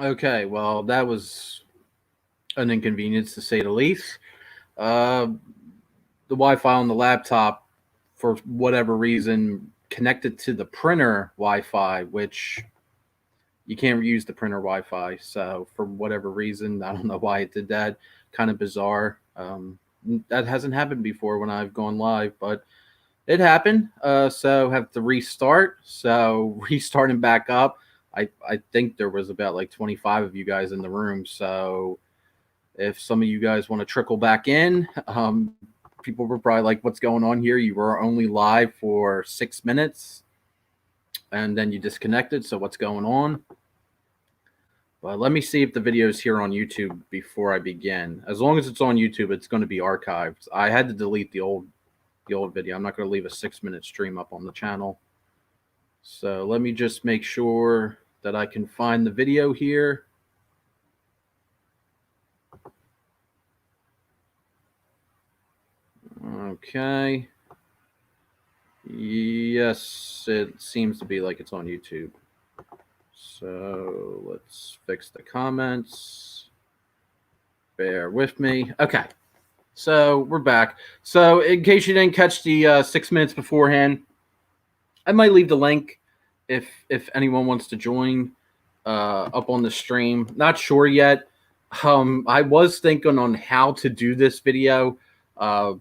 Okay, well, that was an inconvenience to say the least. Uh, the Wi-Fi on the laptop, for whatever reason, connected to the printer Wi-Fi, which you can't use the printer Wi-Fi. So for whatever reason, I don't know why it did that. Kind of bizarre. That hasn't happened before when I've gone live, but it happened. So have to restart. So restarting back up. I think there was about like 25 of you guys in the room. So if some of you guys want to trickle back in, people were probably like, "What's going on here? You were only live for 6 minutes, and then you disconnected. So what's going on?" Well, let me see if the video is here on YouTube before I begin. As long as it's on YouTube, it's going to be archived. I had to delete the old video. I'm not going to leave a 6 minute stream up on the channel. So let me just make sure that I can find the video here. Okay. Yes, it seems to be like it's on YouTube. So let's fix the comments. Bear with me. Okay. So we're back. So in case you didn't catch the 6 minutes beforehand, I might leave the link if anyone wants to join up on the stream. Not sure yet. I was thinking on how to do this video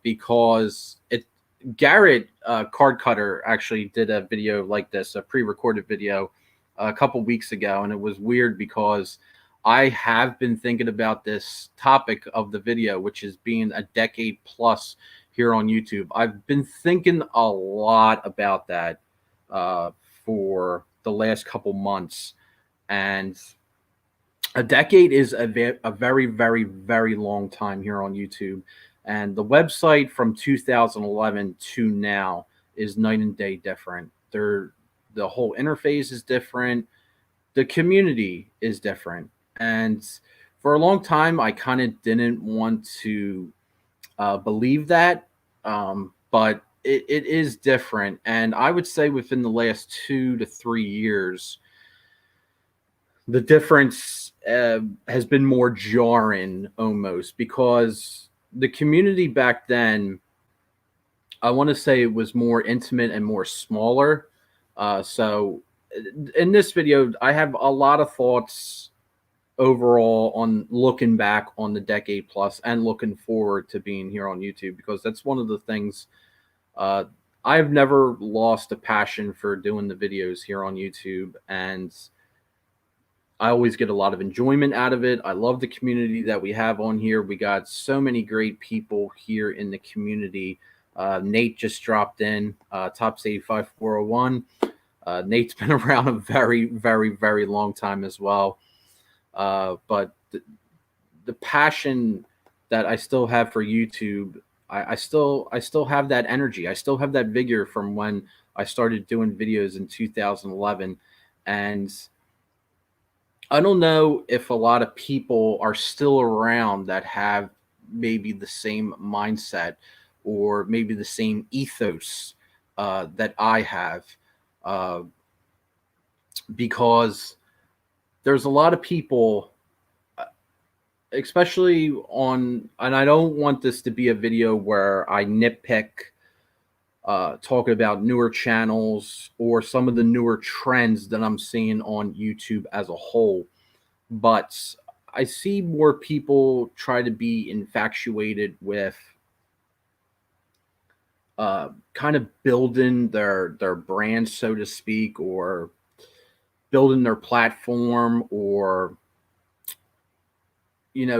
because Garrett Card Cutter actually did a video like this, a pre-recorded video a couple weeks ago, and it was weird because I have been thinking about this topic of the video, which is being a decade plus here on YouTube. I've been thinking a lot about that uh, for the last couple months, and a decade is a very, very, very long time here on YouTube. And the website from 2011 to now is night and day different. The whole interface is different. The community is different. And for a long time, I kind of didn't want to believe that. But it is different. And I would say within the last 2 to 3 years, the difference has been more jarring almost because the community back then, I want to say it was more intimate and more smaller. So in this video, I have a lot of thoughts overall on looking back on the decade plus and looking forward to being here on YouTube because that's one of the things uh, I've never lost a passion for doing the videos here on YouTube, and I always get a lot of enjoyment out of it. I love the community that we have on here. We got so many great people here in the community. Nate just dropped in, Tops 85 401. Nate's been around a very, very, very long time as well. But the passion that I still have for YouTube, I still have that energy. I still have that vigor from when I started doing videos in 2011, and I don't know if a lot of people are still around that have maybe the same mindset or maybe the same ethos that I have, uh, because there's a lot of people, especially on, and I don't want this to be a video where I nitpick talking about newer channels or some of the newer trends that I'm seeing on YouTube as a whole. But I see more people try to be infatuated with kind of building their brand, so to speak, or building their platform, or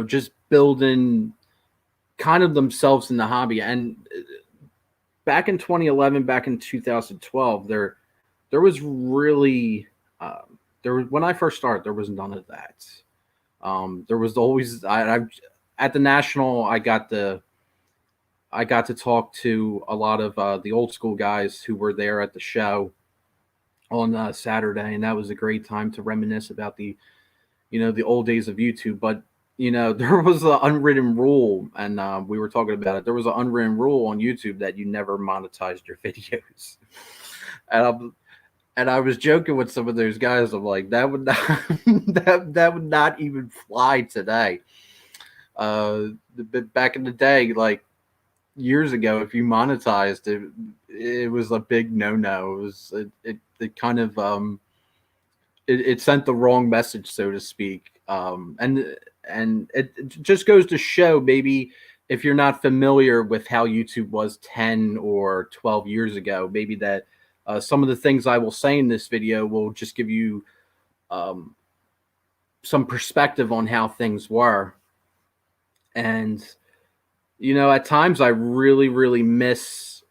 just building kind of themselves in the hobby. And back in 2011, back in 2012, there was really there was, when I first started, there was none of that. There was always I at the national. I got to talk to a lot of the old school guys who were there at the show on Saturday, and that was a great time to reminisce about the old days of YouTube. But there was an unwritten rule, and we were talking about it. There was an unwritten rule on YouTube that you never monetized your videos. And And I was joking with some of those guys. I'm like, that would not that would not even fly today. Back in the day, like years ago, if you monetized it, it was a big no. It kind of it sent the wrong message, so to speak. And it just goes to show, maybe if you're not familiar with how YouTube was 10 or 12 years ago, maybe that some of the things I will say in this video will just give you um, some perspective on how things were. And at times I really miss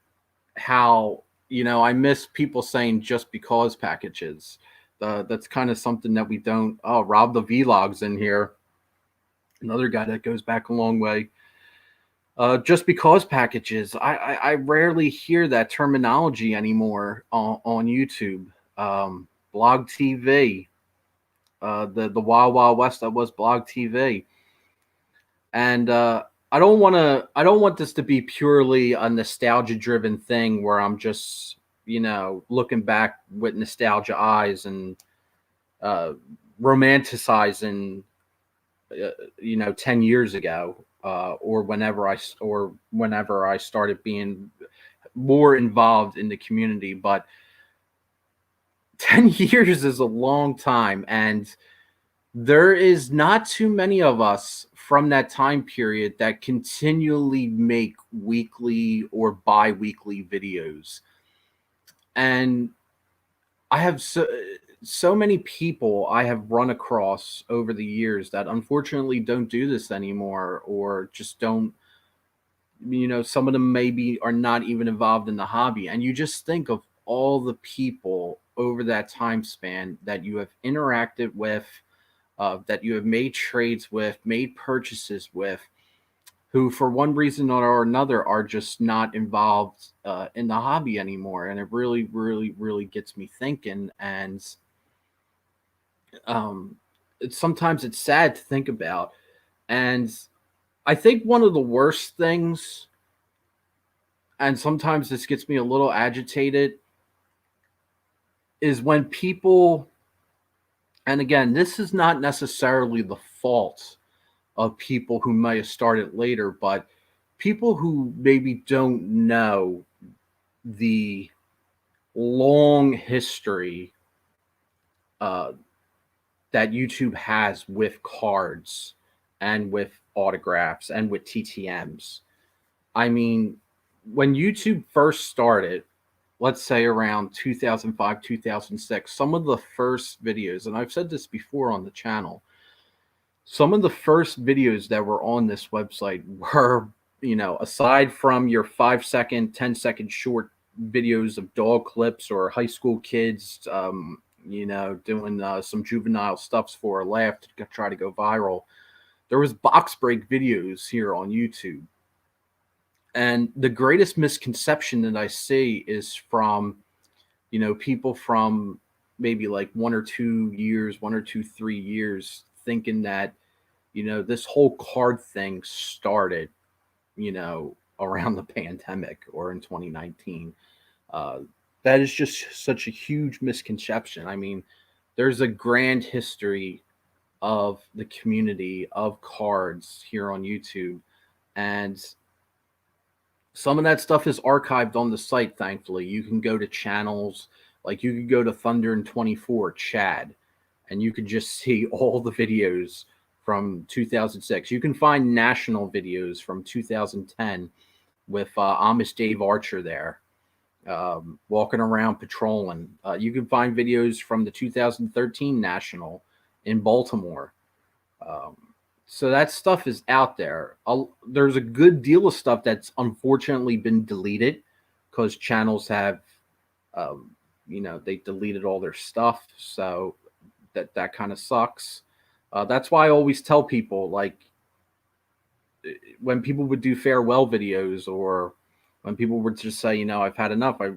how I miss people saying just because packages. That's kind of something that we don't. Oh, Rob the Vlogs in here, another guy that goes back a long way. Just because packages, I rarely hear that terminology anymore on YouTube. Blog TV, the Wild Wild West that was Blog TV, and I don't want this to be purely a nostalgia driven thing where I'm just looking back with nostalgia eyes and uh, romanticizing 10 years ago, or whenever I started being more involved in the community. But 10 years is a long time, and there is not too many of us from that time period that continually make weekly or bi-weekly videos. And I have so many people I have run across over the years that unfortunately don't do this anymore, or just don't. Some of them maybe are not even involved in the hobby, and you just think of all the people over that time span that you have interacted with, that you have made trades with, made purchases with, who for one reason or another are just not involved in the hobby anymore. And it really gets me thinking. And um, sometimes it's sad to think about. And I think one of the worst things, and sometimes this gets me a little agitated, is when people, and again, this is not necessarily the fault of people who may have started later, but people who maybe don't know the long history uh, that YouTube has with cards and with autographs and with TTMs. I mean, when YouTube first started, let's say around 2005, 2006, some of the first videos, and I've said this before on the channel, some of the first videos that were on this website were, aside from your 5 second, 10 second short videos of dog clips or high school kids, doing some juvenile stuffs for a laugh to try to go viral, there was box break videos here on YouTube. And the greatest misconception that I see is from, people from maybe like 1 or 2 years, 1 or 2, 3 years, thinking that this whole card thing started, around the pandemic or in 2019. Uh, that is just such a huge misconception. I mean, there's a grand history of the community of cards here on YouTube, and some of that stuff is archived on the site. Thankfully, you can go to channels, like you could go to Thunder and 24 Chad, and you could just see all the videos from 2006. You can find national videos from 2010 with Amish Dave Archer there, walking around patrolling. You can find videos from the 2013 national in Baltimore. Um, so that stuff is out there. There's a good deal of stuff that's unfortunately been deleted because channels have, um, they deleted all their stuff. So that kind of sucks. That's why I always tell people, like, when people would do farewell videos, or when people would just say, I've had enough, I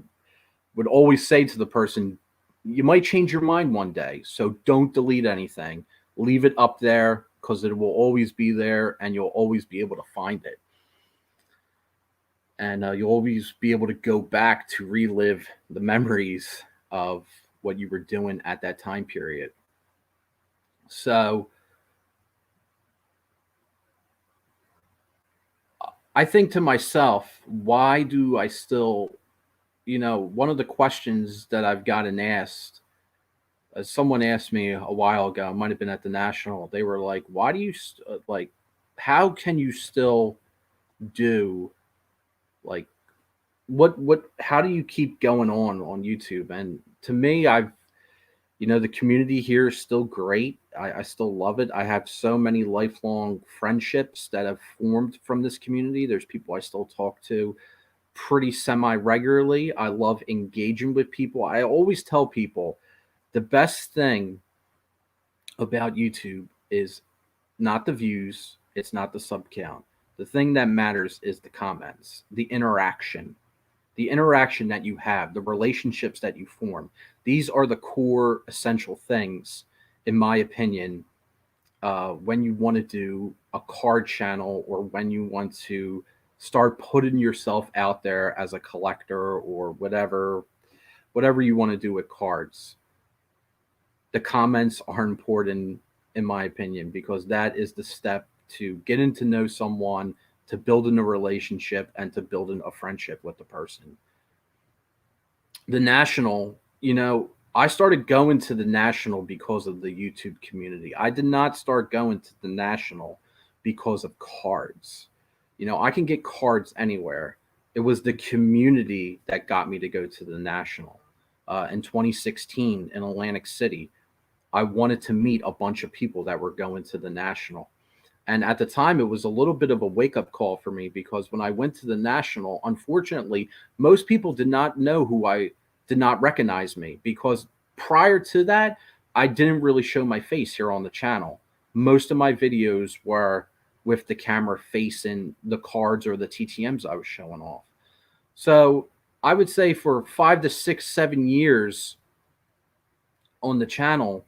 would always say to the person, you might change your mind one day. So don't delete anything. Leave it up there because it will always be there and you'll always be able to find it. And you'll always be able to go back to relive the memories of what you were doing at that time period. So I think to myself, why do I still, one of the questions that I've gotten asked, someone asked me a while ago, it might have been at the National, they were like, why do you, how can you still do, like, how do you keep going on YouTube? And to me, the community here is still great. I still love it. I have so many lifelong friendships that have formed from this community. There's people I still talk to pretty semi regularly. I love engaging with people. I always tell people the best thing about YouTube is not the views, it's not the sub count. The thing that matters is the comments, the interaction that you have, the relationships that you form. These are the core essential things, in my opinion, when you want to do a card channel or when you want to start putting yourself out there as a collector or whatever you want to do with cards. The comments are important, in my opinion, because that is the step to getting to know someone, to building a relationship, and to building a friendship with the person. The National, I started going to the National because of the YouTube community. I did not start going to the National because of cards. I can get cards anywhere. It was the community that got me to go to the National. In 2016 in Atlantic City, I wanted to meet a bunch of people that were going to the National. And at the time, it was a little bit of a wake up call for me because when I went to the National, unfortunately, most people did not know who I did not recognize me because prior to that, I didn't really show my face here on the channel. Most of my videos were with the camera facing the cards or the TTMs I was showing off. So I would say for 5 to 6, 7 years on the channel,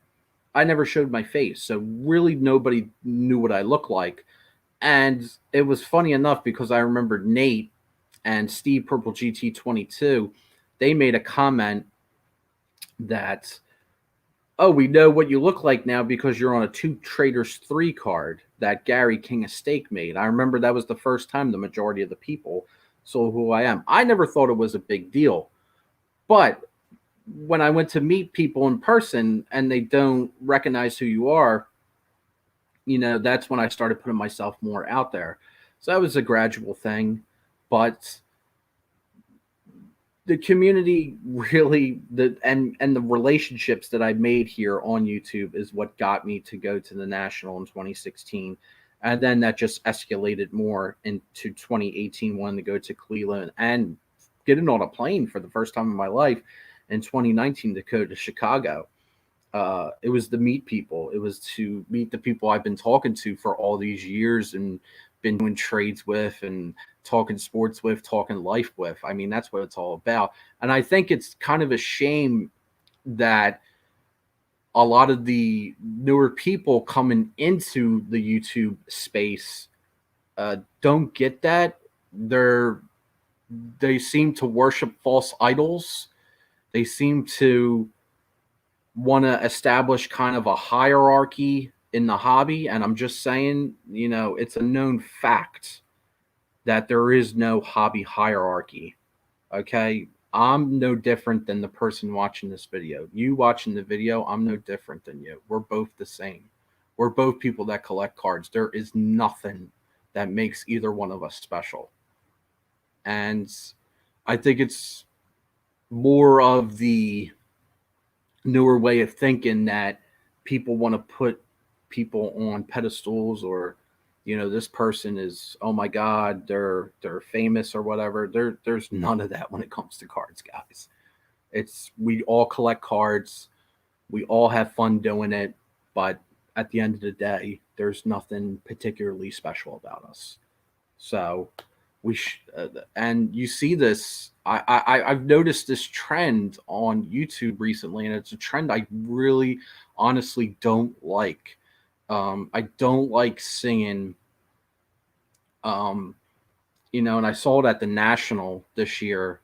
I never showed my face. So really nobody knew what I looked like. And it was funny enough because I remember Nate and Steve Purple GT22, they made a comment that, oh, we know what you look like now because you're on a Two Traders 3 card that Gary King of Stake made. I remember that was the first time the majority of the people saw who I am. I never thought it was a big deal. But when I went to meet people in person and they don't recognize who you are, that's when I started putting myself more out there. So that was a gradual thing. But the community really and the relationships that I made here on YouTube is what got me to go to the National in 2016. And then that just escalated more into 2018, wanting to go to Cleveland and getting on a plane for the first time in my life in 2019 to go to Chicago. It was to meet people. It was to meet the people I've been talking to for all these years and been doing trades with and talking sports with, talking life with. I mean, that's what it's all about. And I think it's kind of a shame that a lot of the newer people coming into the YouTube space don't get that. They seem to worship false idols. They seem to want to establish kind of a hierarchy in the hobby. And I'm just saying, it's a known fact that there is no hobby hierarchy. Okay. I'm no different than the person watching this video. You watching the video, I'm no different than you. We're both the same. We're both people that collect cards. There is nothing that makes either one of us special. And I think it's more of the newer way of thinking that people want to put people on pedestals or this person is, oh my god, they're famous or whatever. There's none of that when it comes to cards, guys. We all collect cards, we all have fun doing it, but at the end of the day, there's nothing particularly special about us. So and you see this. I've noticed this trend on YouTube recently, and it's a trend I really, honestly don't like. I don't like seeing, and I saw it at the National this year,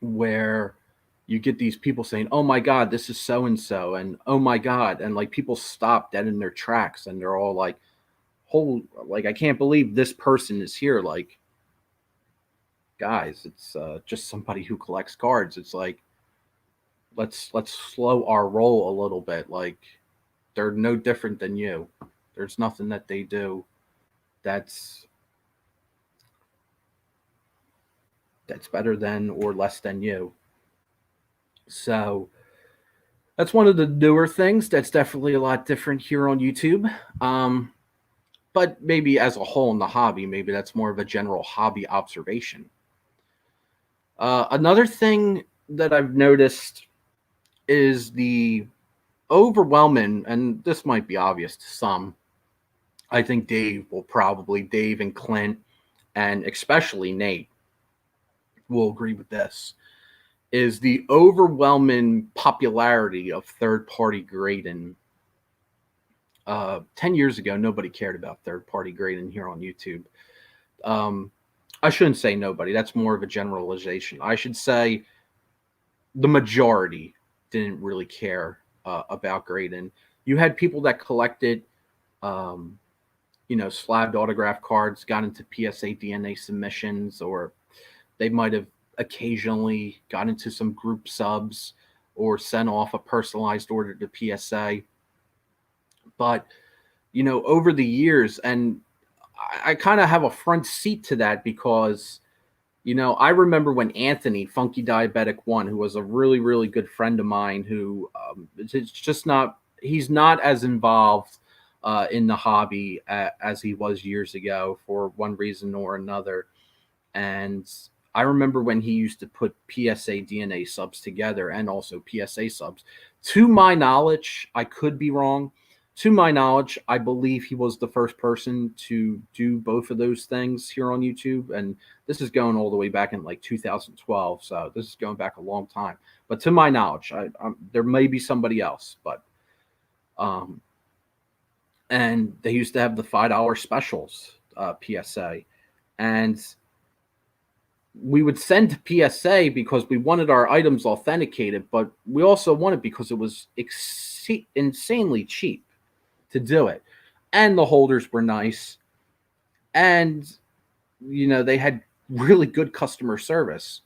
where you get these people saying, "Oh my God, this is so and so," and "Oh my God," and like people stop dead in their tracks, and they're all like, "Whole like I can't believe this person is here." Like, guys, it's just somebody who collects cards. It's like let's slow our roll a little bit. Like they're no different than you. There's nothing that they do that's that's better than or less than you. So that's one of the newer things that's definitely a lot different here on YouTube. Um, but maybe as a whole in the hobby, maybe that's more of a general hobby observation. Another thing that I've noticed is the overwhelming, and this might be obvious to some. I think Dave and Clint, and especially Nate will agree with this, is the overwhelming popularity of third party grading. 10 years ago, nobody cared about third party grading here on YouTube. Um, I shouldn't say nobody, that's more of a generalization. I should say the majority didn't really care about grading. You had people that collected, um, slabbed autograph cards, got into PSA DNA submissions, or they might have occasionally got into some group subs or sent off a personalized order to PSA. But, over the years, and I kind of have a front seat to that because, I remember when Anthony, Funky Diabetic One, who was a really, really good friend of mine, who it's just not, he's not as involved in the hobby as he was years ago for one reason or another. And I remember when he used to put PSA DNA subs together and also PSA subs. To my knowledge, I could be wrong. To my knowledge, I believe he was the first person to do both of those things here on YouTube. And this is going all the way back in like 2012. So this is going back a long time. But to my knowledge, there may be somebody else. But, and they used to have the $5 specials, PSA. And we would send to PSA because we wanted our items authenticated, but we also wanted because it was insanely cheap to do it. And the holders were nice. And, they had really good customer service.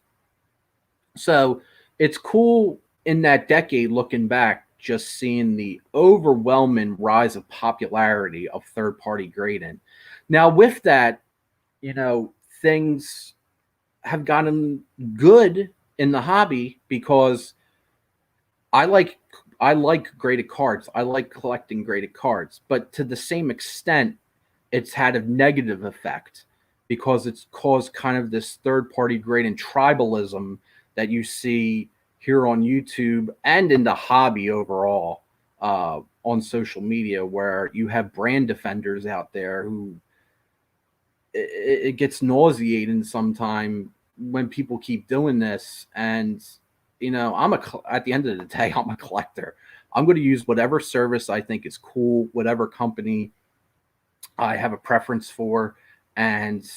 So it's cool in that decade looking back, just seeing the overwhelming rise of popularity of third party grading. Now, with that, things have gotten good in the hobby because I like graded cards. I like collecting graded cards, but to the same extent, it's had a negative effect because it's caused kind of this third party grading tribalism that you see here on YouTube and in the hobby overall on social media, where you have brand defenders out there who it gets nauseating sometimes when people keep doing this. And at the end of the day, I'm a collector. I'm going to use whatever service I think is cool, whatever company I have a preference for, and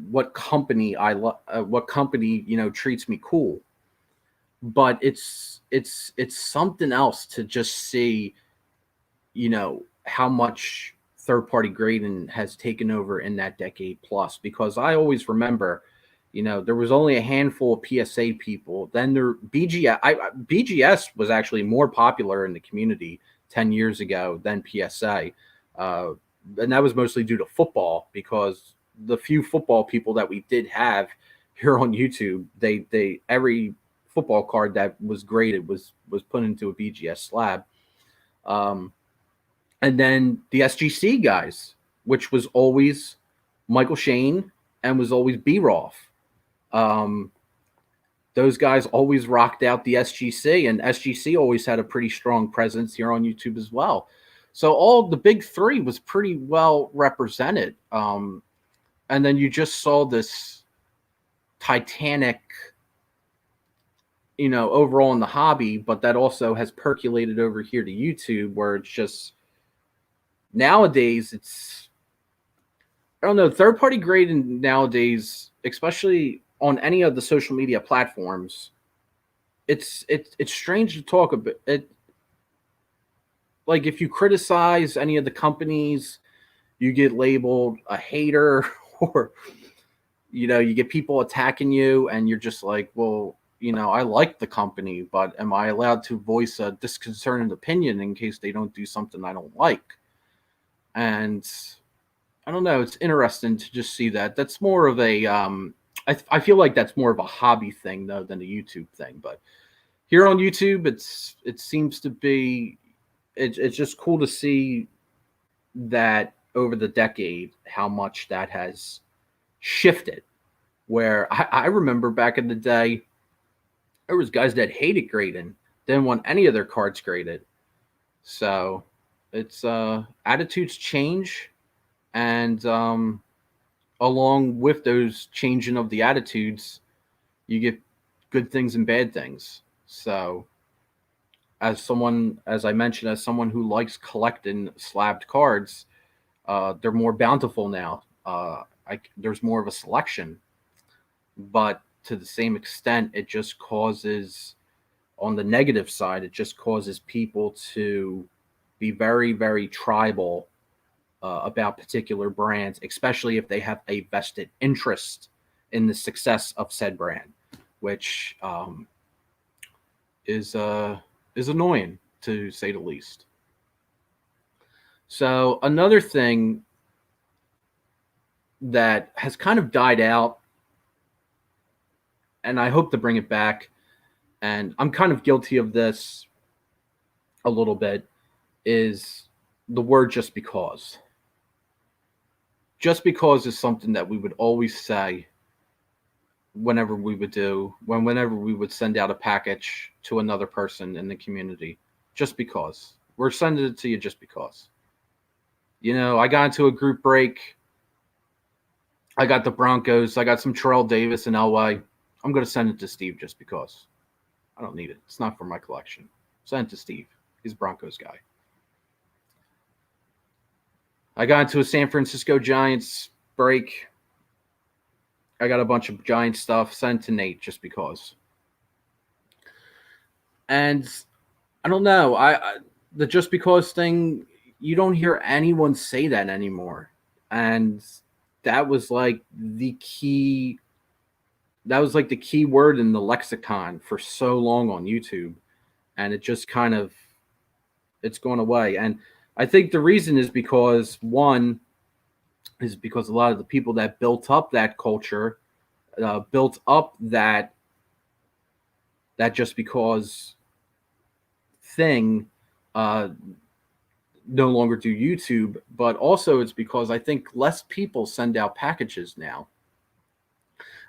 what company what company treats me cool. But it's something else to just see how much third party grading has taken over in that decade plus, because I always remember there was only a handful of PSA people. Then BGS was actually more popular in the community 10 years ago than PSA. And that was mostly due to football, because the few football people that we did have here on YouTube, they every football card that was graded was put into a BGS slab. And then the SGC guys, which was always Michael Shane and was always B-Roth. Those guys always rocked out the SGC, and SGC always had a pretty strong presence here on YouTube as well. So all the big three was pretty well represented. And then you just saw this titanic, overall in the hobby, but that also has percolated over here to YouTube, where it's just nowadays I don't know, third party grading nowadays, especially on any of the social media platforms, it's strange to talk about it. Like if you criticize any of the companies, you get labeled a hater, or you get people attacking you, and you're just like, well, I like the company, but am I allowed to voice a disconcerting opinion in case they don't do something I don't like? And I don't know. It's interesting to just see that. That's more of a I feel like that's more of a hobby thing though than a YouTube thing. But here on YouTube, it seems to be it's just cool to see that over the decade how much that has shifted. Where I remember back in the day, there was guys that hated grading, didn't want any of their cards graded. So it's attitudes change, and along with those changing of the attitudes, you get good things and bad things. So as I mentioned, as someone who likes collecting slabbed cards, they're more bountiful now. There's more of a selection, but to the same extent, it just causes, on the negative side, it just causes people to be very, very tribal about particular brands, especially if they have a vested interest in the success of said brand, which is annoying to say the least. So another thing that has kind of died out, and I hope to bring it back, and I'm kind of guilty of this a little bit, is the word just because. Just because is something that we would always say whenever we would send out a package to another person in the community. Just because. We're sending it to you just because. I got into a group break. I got the Broncos. I got some Terrell Davis and Elway. I'm going to send it to Steve just because. I don't need it. It's not for my collection. Send it to Steve. He's a Broncos guy. I got into a San Francisco Giants break. I got a bunch of Giants stuff. Sent to Nate just because. And I don't know. The just because thing, you don't hear anyone say that anymore. And that was like the key. That was like the key word in the lexicon for so long on YouTube. And it just kind of, it's gone away. And I think the reason is because, one, is because a lot of the people that built up that culture, built up that just because thing, no longer do YouTube, but also it's because I think less people send out packages now.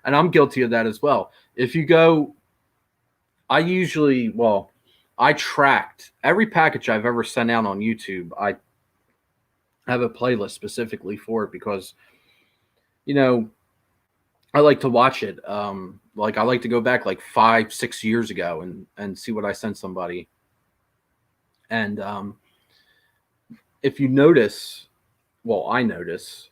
And I'm guilty of that as well. If you go, I tracked every package I've ever sent out on YouTube. I have a playlist specifically for it because, I like to watch it. Like I like to go back like 5-6 years ago and see what I sent somebody. And if you notice, I notice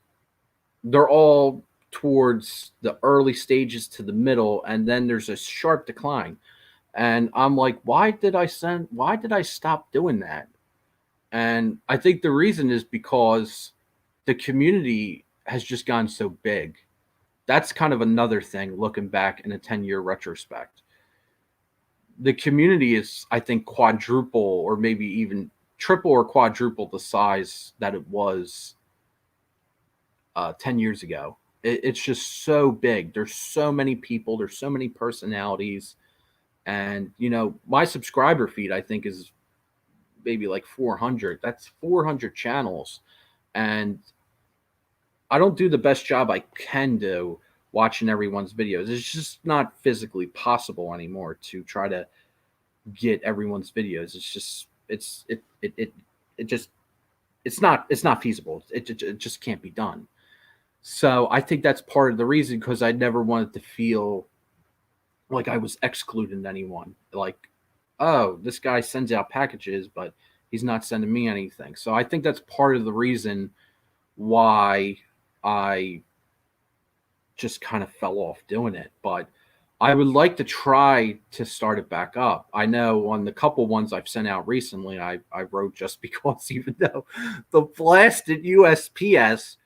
they're all towards the early stages to the middle, and then there's a sharp decline. And I'm like, why did I stop doing that? And I think the reason is because the community has just gotten so big. That's kind of another thing looking back in a 10-year retrospect. The community is, I think, quadruple or maybe even triple or quadruple the size that it was 10 years ago. It's just so big. There's so many people. There's so many personalities. And, my subscriber feed, I think, is maybe like 400. That's 400 channels. And I don't do the best job I can do watching everyone's videos. It's just not physically possible anymore to try to get everyone's videos. It's just it's not feasible. It just can't be done. So I think that's part of the reason, because I never wanted to feel like I was excluding anyone. Like, oh, this guy sends out packages, but he's not sending me anything. So I think that's part of the reason why I just kind of fell off doing it. But I would like to try to start it back up. I know on the couple ones I've sent out recently, I wrote just because, even though the blasted USPS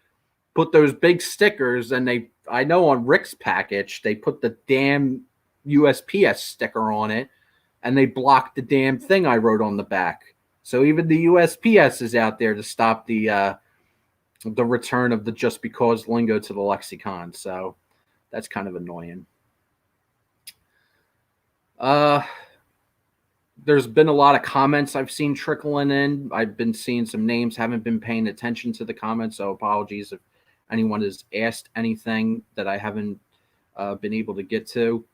put those big stickers, and I know on Rick's package they put the damn USPS sticker on it, and they blocked the damn thing I wrote on the back. So even the USPS is out there to stop the return of the just because lingo to the lexicon. So that's kind of annoying. Uh, there's been a lot of comments I've seen trickling in. I've been seeing some names, haven't been paying attention to the comments, so apologies if anyone has asked anything that I haven't been able to get to.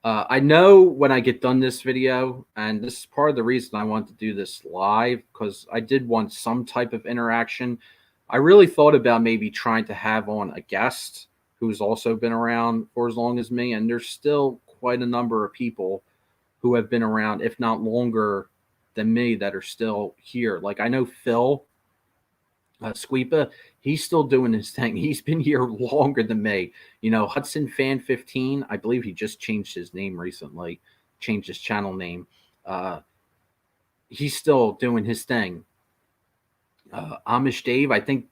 I know when I get done this video, and this is part of the reason I want to do this live, because I did want some type of interaction. I really thought about maybe trying to have on a guest who's also been around for as long as me, and there's still quite a number of people who have been around, if not longer than me, that are still here. Like I know Phil Squeepa, he's still doing his thing. He's been here longer than me. You know, Hudson Fan 15, I believe he just changed his name recently, changed his channel name. Uh, he's still doing his thing. Amish Dave, I think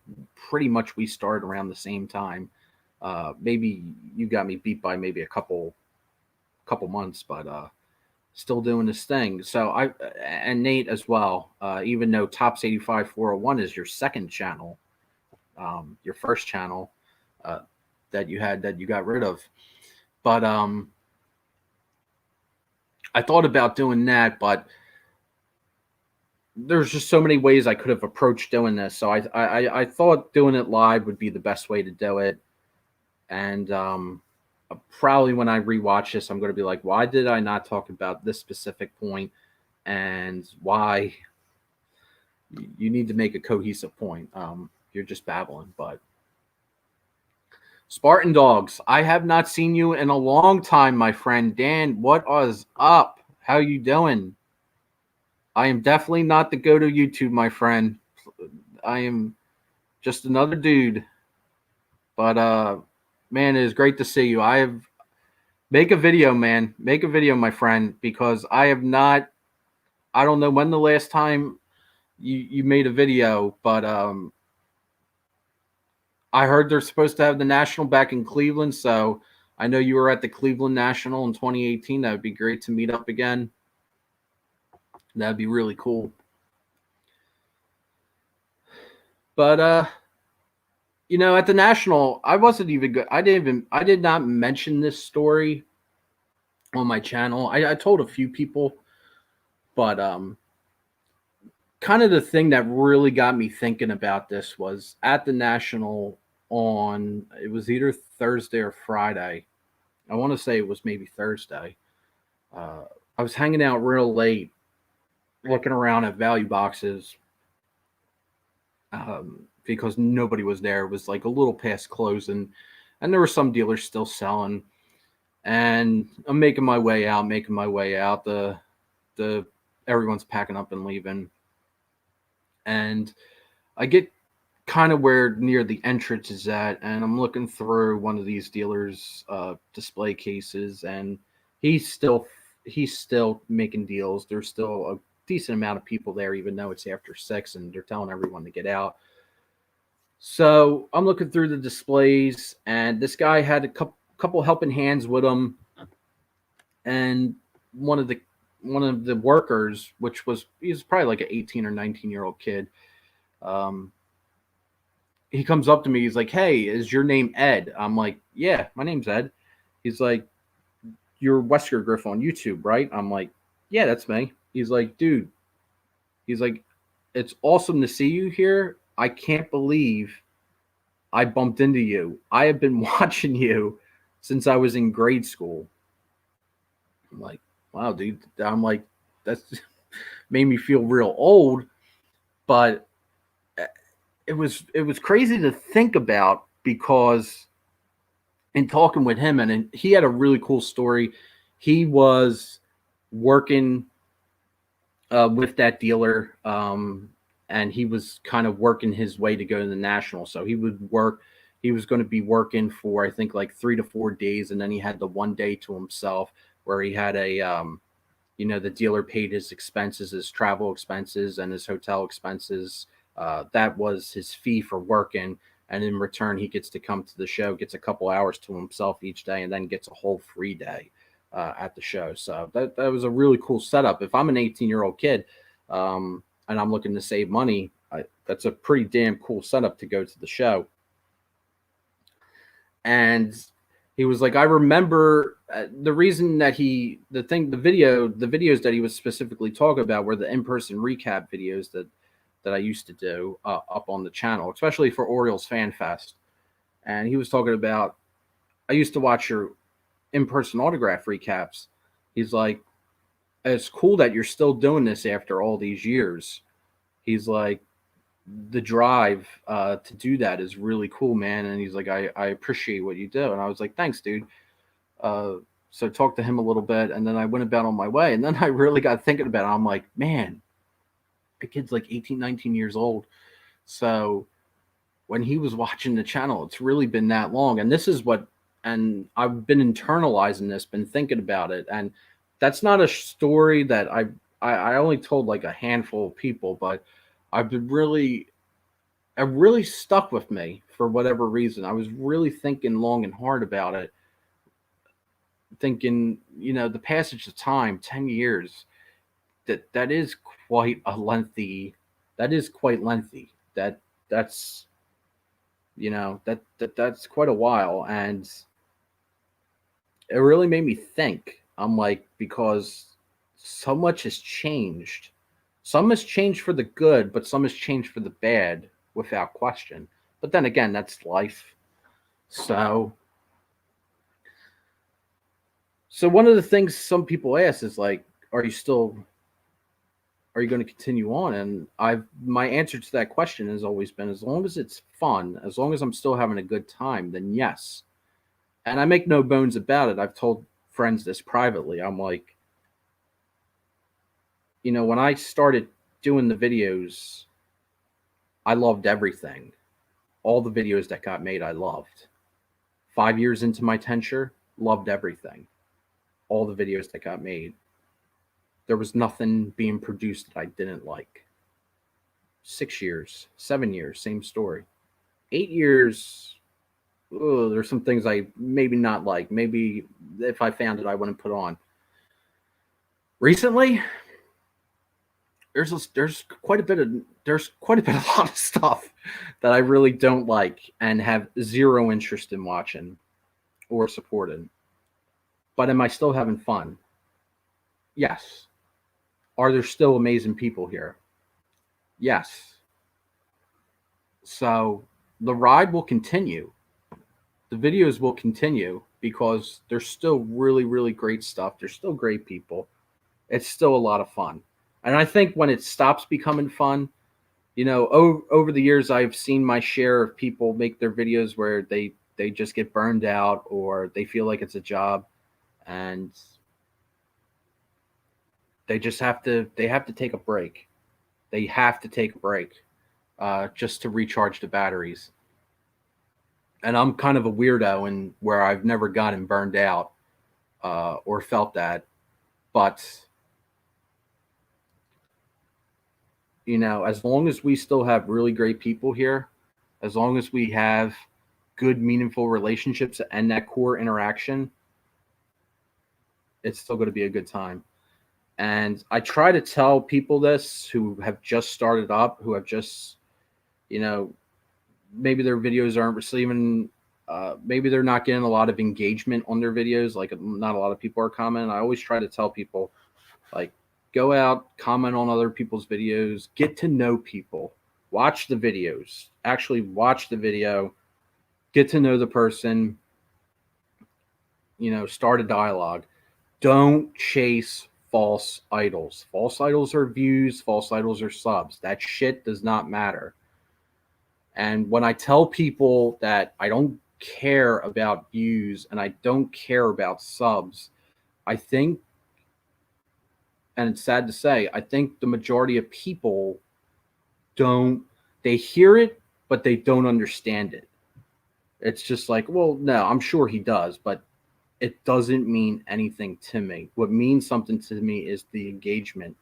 pretty much we started around the same time. Maybe you got me beat by maybe a couple months, but still doing his thing. So and Nate as well. Even though Tops 85 401 is your second channel, your first channel that you had that you got rid of, but I thought about doing that, but there's just so many ways I could have approached doing this. So I thought doing it live would be the best way to do it, and probably when I rewatch this, I'm going to be like, why did I not talk about this specific point, and why you need to make a cohesive point. You're just babbling. But Spartan Dogs, I have not seen you in a long time, my friend. Dan, what is up? How you doing? I am definitely not the go to YouTube, my friend. I am just another dude. But man, it is great to see you. Make a video, man. Make a video, my friend, because I have not. I don't know when the last time you made a video, but I heard they're supposed to have the National back in Cleveland, so I know you were at the Cleveland National in 2018. That would be great to meet up again. That'd be really cool. But you know, at the National, I wasn't even good. I did not mention this story on my channel. I told a few people, but kind of the thing that really got me thinking about this was at the National it was either Thursday or Friday. I want to say it was maybe Thursday. I was hanging out real late, looking around at value boxes because nobody was there. It was like a little past closing, and there were some dealers still selling. And I'm making my way out. The everyone's packing up and leaving, and I get kind of where near the entrance is at, and I'm looking through one of these dealers' display cases, and he's still making deals. There's still a decent amount of people there, even though it's after 6, and they're telling everyone to get out. So I'm looking through the displays, and this guy had a couple helping hands with him, and one of the workers, he was probably like an 18 or 19-year-old kid. He comes up to me. He's like, "Hey, is your name Ed?" I'm like, "Yeah, my name's Ed." He's like, "You're Wesker Griff on YouTube, right?" I'm like, "Yeah, that's me." He's like, "Dude," he's like, "it's awesome to see you here. I can't believe I bumped into you. I have been watching you since I was in grade school." I'm like, "Wow, dude." I'm like, that's made me feel real old, but it was crazy to think about, because in talking with him, and he had a really cool story. He was working with that dealer, and he was kind of working his way to go to the National. So he would work, he was going to be working for, I think, like 3 to 4 days, and then he had the one day to himself where he had the dealer paid his expenses, his travel expenses, and his hotel expenses. That was his fee for working. And in return, he gets to come to the show, gets a couple hours to himself each day, and then gets a whole free day at the show. So that was a really cool setup. If I'm an 18-year-old kid and I'm looking to save money, that's a pretty damn cool setup to go to the show. And he was like, I remember the reason that the videos that he was specifically talking about were the in-person recap videos that I used to do up on the channel, especially for Orioles Fan Fest. And he was talking about, I used to watch your in-person autograph recaps. He's like, it's cool that you're still doing this after all these years. He's like, the drive to do that is really cool, man. And he's like, I appreciate what you do. And I was like, thanks, dude. So I talked to him a little bit, and then I went about on my way. And then I really got thinking about it. I'm like, man, the kid's like 18, 19 years old. So when he was watching the channel, it's really been that long. And this is and I've been internalizing this, been thinking about it. And that's not a story that I only told like a handful of people, but it really stuck with me for whatever reason. I was really thinking long and hard about it, thinking, the passage of time, 10 years, that is quite lengthy. That's that's quite a while. And it really made me think. I'm like, because so much has changed. Some has changed for the good, but some has changed for the bad, without question. But then again, that's life. So one of the things some people ask is like, are you going to continue on? And my answer to that question has always been, as long as it's fun, as long as I'm still having a good time, then yes. And I make no bones about it. I've told friends this privately. I'm like, when I started doing the videos, I loved everything. All the videos that got made, I loved. 5 years into my tenure, loved everything. All the videos that got made. There was nothing being produced that I didn't like. 6 years, 7 years, same story. 8 years, there's some things I maybe not like. Maybe if I found it, I wouldn't put on. Recently, there's quite a bit of a lot of stuff that I really don't like and have zero interest in watching or supporting. But am I still having fun? Yes. Are there still amazing people here? Yes. So the ride will continue. The videos will continue because there's still really, really great stuff. There's still great people. It's still a lot of fun. And I think when it stops becoming fun, over the years, I've seen my share of people make their videos where they just get burned out or they feel like it's a job, and they have to take a break. They have to take a break just to recharge the batteries. And I'm kind of a weirdo in where I've never gotten burned out or felt that. But as long as we still have really great people here, as long as we have good, meaningful relationships and that core interaction, it's still going to be a good time. And I try to tell people this who have just started up, who have just, maybe their videos aren't receiving, maybe they're not getting a lot of engagement on their videos. Like not a lot of people are commenting. I always try to tell people, like, go out, comment on other people's videos, get to know people, watch the videos, actually watch the video, get to know the person, start a dialogue. Don't chase false idols. False idols are views, false idols are subs. That shit does not matter. And when I tell people that I don't care about views and I don't care about subs, I think, and it's sad to say, I think the majority of people they hear it, but they don't understand it. It's just like, well, no, I'm sure he does, but it doesn't mean anything to me. What means something to me is the engagement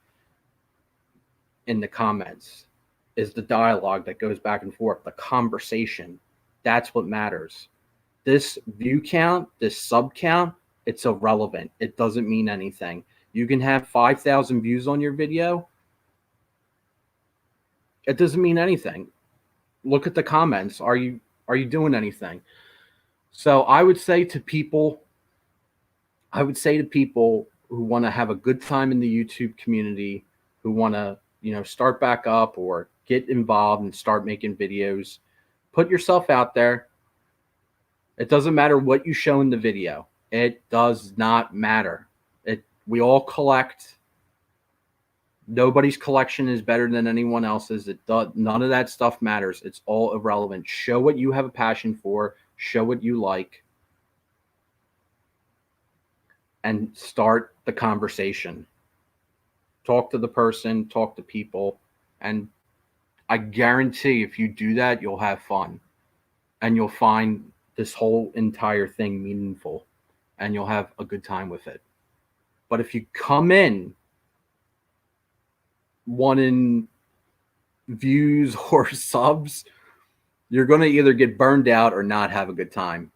in the comments, is the dialogue that goes back and forth, the conversation. That's what matters. This view count, this sub count, it's irrelevant. It doesn't mean anything. You can have 5,000 views on your video. It doesn't mean anything. Look at the comments. Are you doing anything? So I would say to people who want to have a good time in the YouTube community, who want to, start back up or get involved and start making videos, put yourself out there. It doesn't matter what you show in the video. It does not matter. We all collect. Nobody's collection is better than anyone else's. None of that stuff matters. It's all irrelevant. Show what you have a passion for. Show what you like. And start the conversation. Talk to the person, talk to people. And I guarantee if you do that, you'll have fun. And you'll find this whole entire thing meaningful. And you'll have a good time with it. But if you come in wanting views or subs, you're going to either get burned out or not have a good time.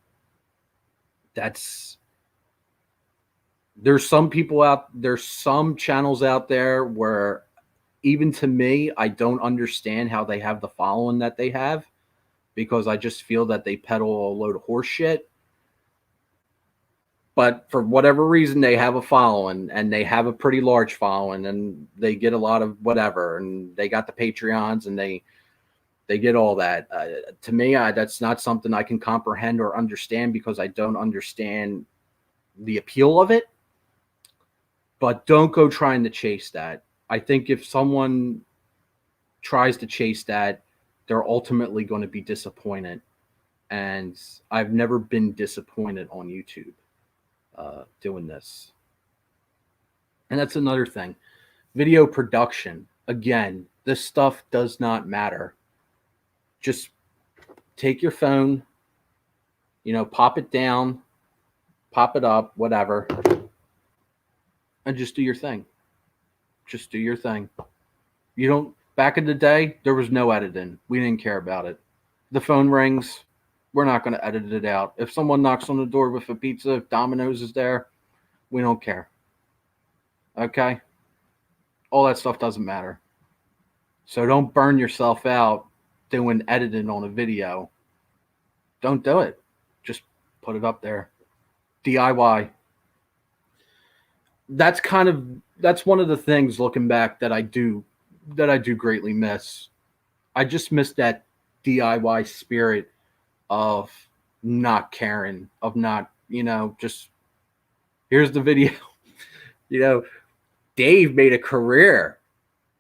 There's some channels out there where, even to me, I don't understand how they have the following that they have, because I just feel that they peddle a load of horse shit. But for whatever reason, they have a following, and they have a pretty large following, and they get a lot of whatever, and they got the Patreons, and they get all that. To me, that's not something I can comprehend or understand, because I don't understand the appeal of it. But don't go trying to chase that. I think if someone tries to chase that, they're ultimately going to be disappointed. And I've never been disappointed on YouTube doing this. And that's another thing. Video production. Again, this stuff does not matter. Just take your phone, pop it down, pop it up, whatever, and just do your thing. Just do your thing. Back in the day, there was no editing. We didn't care about it. The phone rings. We're not going to edit it out. If someone knocks on the door with a pizza, if Domino's is there, we don't care. Okay? All that stuff doesn't matter. So don't burn yourself out doing editing on a video. Don't do it. Just put it up there. DIY. That's one of the things, looking back, that I do greatly miss. I just miss that DIY spirit of not caring, of not, just here's the video. Dave made a career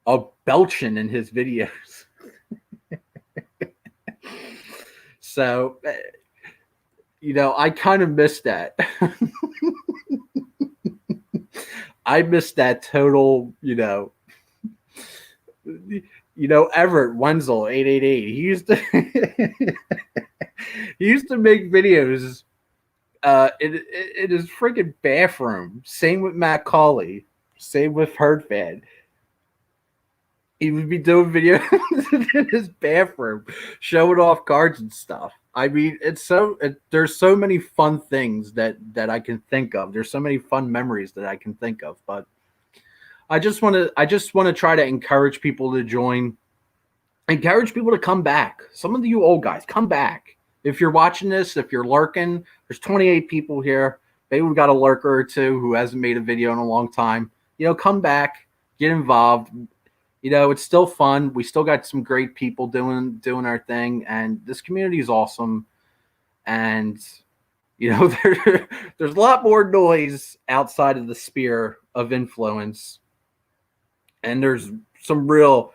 of belching in his videos. So, I kind of miss that. I miss that total, Everett Wenzel 888. He used to make videos in his freaking bathroom. Same with Matt Cawley. Same with Herdfan. He would be doing videos in his bathroom, showing off cards and stuff. I mean, there's so many fun things that I can think of. There's so many fun memories that I can think of. But I just want to try to encourage people to join. Encourage people to come back. Some of you old guys, come back. If you're watching this, if you're lurking, there's 28 people here. Maybe we've got a lurker or two who hasn't made a video in a long time. Come back, get involved. It's still fun. We still got some great people doing our thing, and this community is awesome. And there's a lot more noise outside of the sphere of influence, and there's some real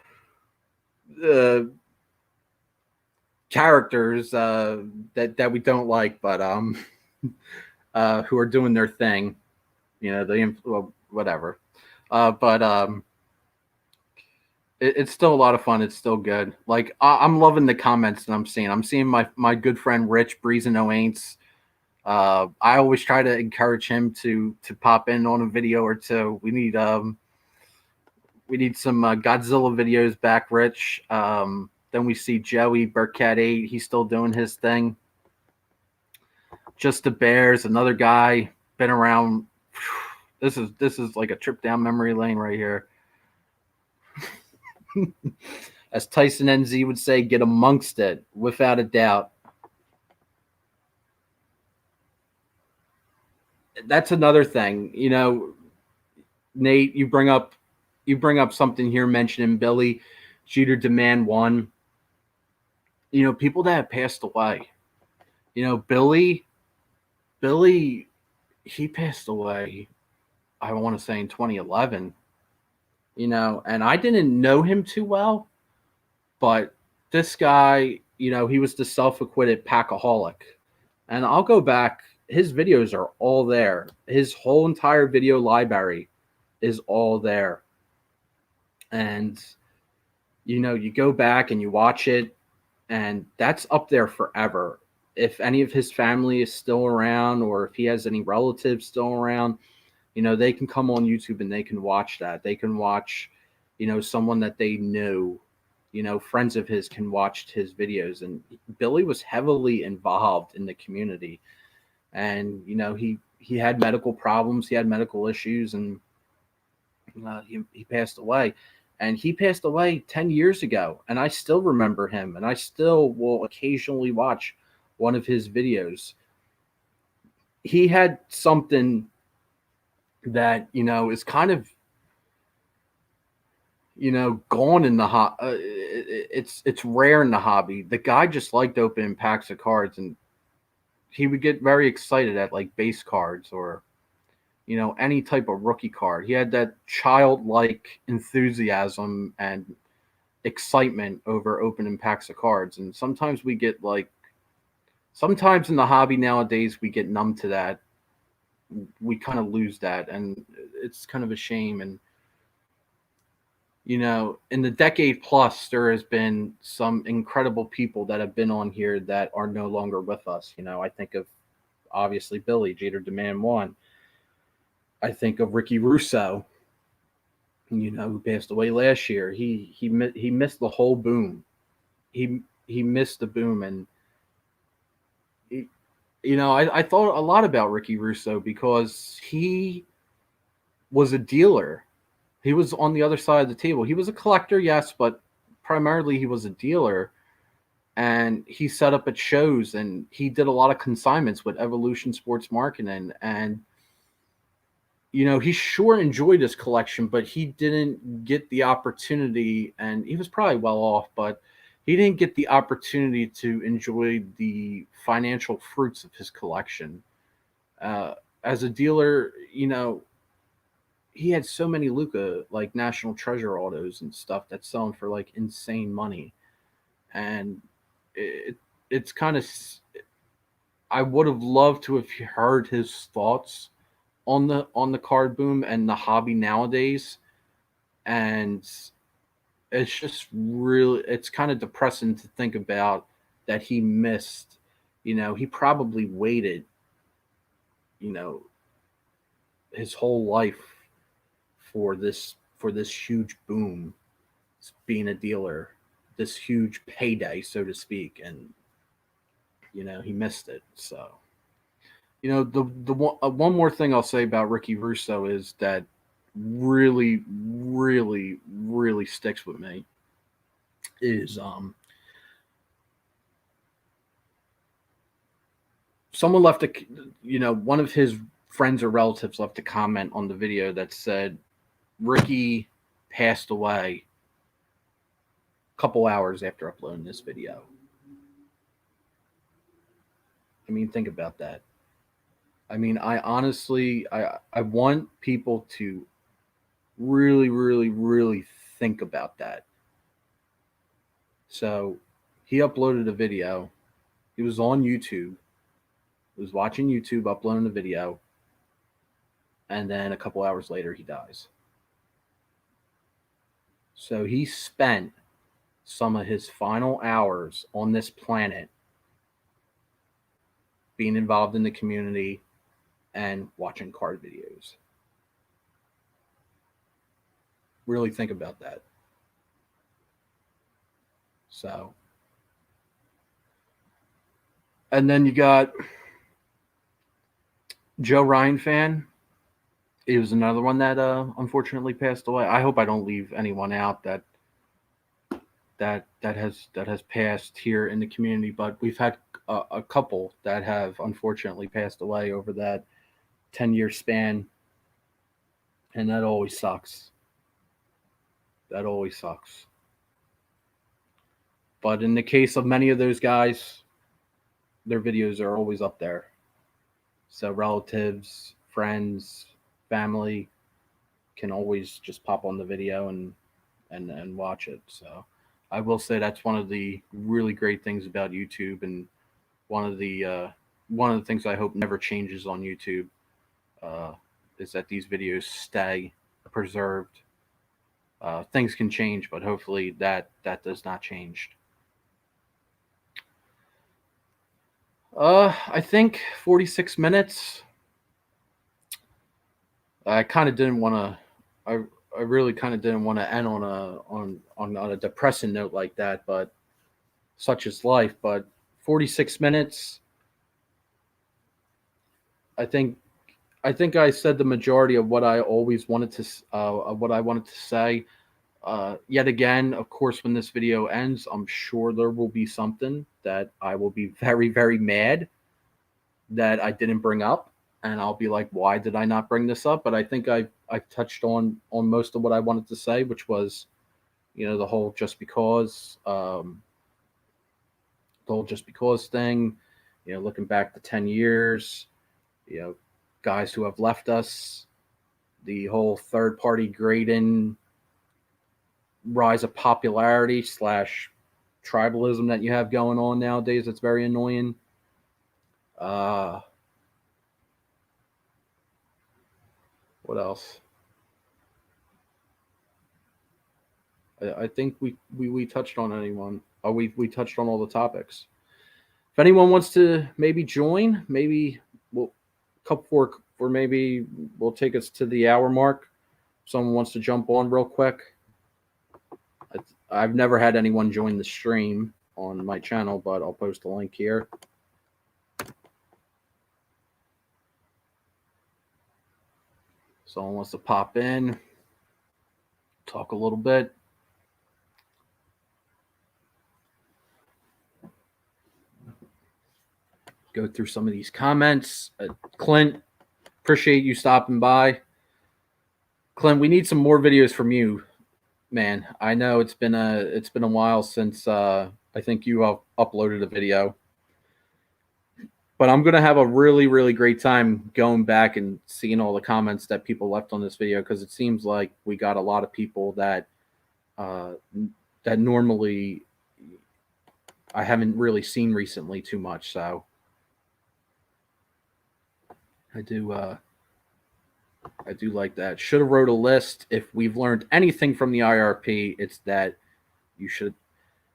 characters that we don't like, but who are doing their thing. Whatever. It's still a lot of fun. It's still good. Like I'm loving the comments that I'm seeing. I'm seeing my good friend Rich Breeze and No Aints. I always try to encourage him to pop in on a video or two. We need some Godzilla videos back, Rich. Then we see Joey Burkett 8. He's still doing his thing. Just the Bears, another guy been around. This is like a trip down memory lane right here. As Tyson NZ would say, get amongst it, without a doubt. That's another thing. Nate, you bring up something here mentioning Billy Jeter Demand One. People that have passed away. Billy, he passed away. I want to say in 2011. And I didn't know him too well, but this guy, he was the self-acquitted packaholic, and I'll go back. His videos are all there. His whole entire video library is all there, and you go back and you watch it, and that's up there forever. If any of his family is still around, or if he has any relatives still around, they can come on YouTube and they can watch that. They can watch, someone that they knew, friends of his can watch his videos. And Billy was heavily involved in the community, and he had medical problems, he had medical issues, and he passed away. And he passed away 10 years ago, and I still remember him, and I still will occasionally watch one of his videos. He had something that is kind of gone in the it's rare in the hobby. The guy just liked opening packs of cards, and he would get very excited at like base cards or any type of rookie card. He had that childlike enthusiasm and excitement over opening packs of cards. And sometimes in the hobby nowadays we get numb to that. We kind of lose that, and it's kind of a shame. And in the decade plus, there has been some incredible people that have been on here that are no longer with us. I think of obviously Billy Jeter Demand One. I think of Ricky Russo, who passed away last year. He missed the whole boom. He missed the boom, and he, I thought a lot about Ricky Russo because he was a dealer. He was on the other side of the table. He was a collector, yes, but primarily he was a dealer. And he set up at shows, and he did a lot of consignments with Evolution Sports Marketing. And he sure enjoyed his collection, but he didn't get the opportunity, and he was probably well off, but he didn't get the opportunity to enjoy the financial fruits of his collection. As a dealer, he had so many Luca, like National Treasure autos and stuff that's selling for like insane money. And it, it's kind of, I would have loved to have heard his thoughts on the card boom and the hobby nowadays. And it's kind of depressing to think about that he missed. He probably waited you know his whole life for this huge boom, being a dealer, this huge payday, so to speak. And he missed it. So the one more thing I'll say about Ricky Russo is that really, really, really sticks with me is someone left one of his friends or relatives left a comment on the video that said Ricky passed away a couple hours after uploading this video. I mean, think about that. I mean, I honestly, I want people to really, really, really think about that. So he uploaded a video. He was on YouTube. He was watching YouTube, uploading a video, and then a couple hours later, he dies. So he spent some of his final hours on this planet being involved in the community and watching card videos. Really think about that. So, and then you got Joe Ryan fan. He was another one that unfortunately passed away. I hope I don't leave anyone out that has passed here in the community, but we've had a couple that have unfortunately passed away over that 10-year span, and that always sucks. That always sucks. But in the case of many of those guys, their videos are always up there. So relatives, friends, family can always just pop on the video and watch it. So I will say that's one of the really great things about YouTube, and one of the things I hope never changes on YouTube uh, is that these videos stay preserved. Things can change, but hopefully that does not change. I think 46 minutes. I kind of didn't want to. I really kind of didn't want to end on a depressing note like that, but such is life. But 46 minutes. I think I said the majority of what I always wanted to of what I wanted to say. Yet again, of course, when this video ends, I'm sure there will be something that I will be very, very mad that I didn't bring up, and I'll be like, "Why did I not bring this up?" But I think I touched on most of what I wanted to say, which was, the whole just because thing. Looking back to 10 years, guys who have left us, the whole third party grading, rise of popularity slash tribalism that you have going on nowadays. That's very annoying. What else? I think we touched on anyone. Oh, we touched on all the topics. If anyone wants to maybe join, maybe we'll couple for maybe we'll take us to the hour mark. Someone wants to jump on real quick. I've never had anyone join the stream on my channel, but I'll post a link here. Someone wants to pop in, talk a little bit. Go through some of these comments. Clint, appreciate you stopping by. Clint, we need some more videos from you, man. I know it's been a while since I think you uploaded a video, but I'm gonna have a really, really great time going back and seeing all the comments that people left on this video, because it seems like we got a lot of people that that normally I haven't really seen recently too much. So I do like that. Should have wrote a list. If we've learned anything from the IRP, it's that you should.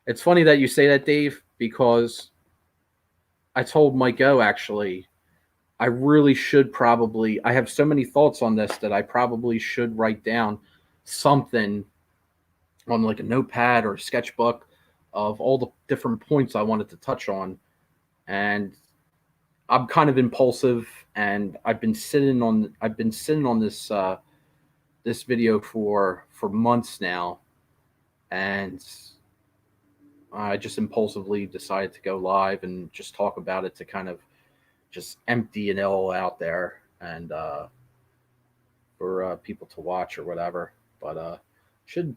It's funny that you say that, Dave, because I told Mike O, actually, I really should probably. I have so many thoughts on this that I probably should write down something on like a notepad or a sketchbook of all the different points I wanted to touch on. And I'm kind of impulsive, and I've been sitting on this this video for months now, and I just impulsively decided to go live and just talk about it to kind of just empty it all out there, and for people to watch or whatever. But should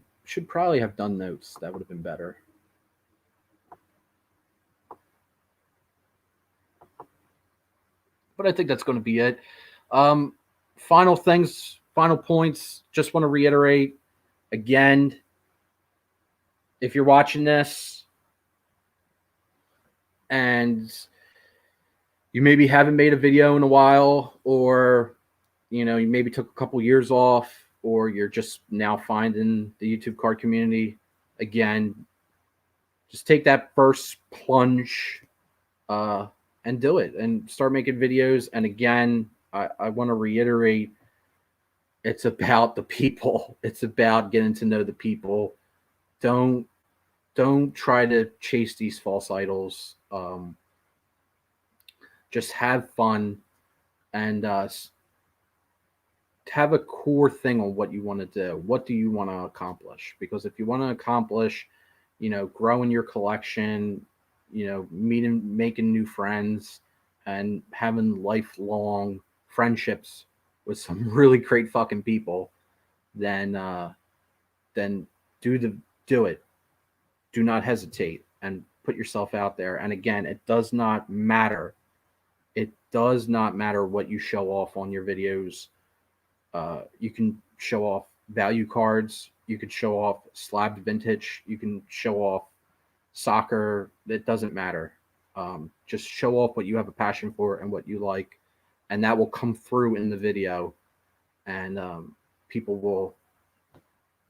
probably have done notes. That would have been better. But I think that's going to be it. Final things, final points. Just want to reiterate again, if you're watching this and you maybe haven't made a video in a while, or you maybe took a couple years off, or you're just now finding the YouTube card community, again, just take that first plunge and do it and start making videos. And again, I want to reiterate, it's about the people. It's about getting to know the people. Don't try to chase these false idols. Just have fun and have a core thing on what you want to do. What do you want to accomplish? Because if you want to accomplish, growing your collection, making new friends, and having lifelong friendships with some really great fucking people, then do it. Do not hesitate and put yourself out there. And again, it does not matter. It does not matter what you show off on your videos. You can show off value cards. You could show off slabbed vintage. You can show off soccer. It doesn't matter. Just show off what you have a passion for and what you like, and that will come through in the video. And people will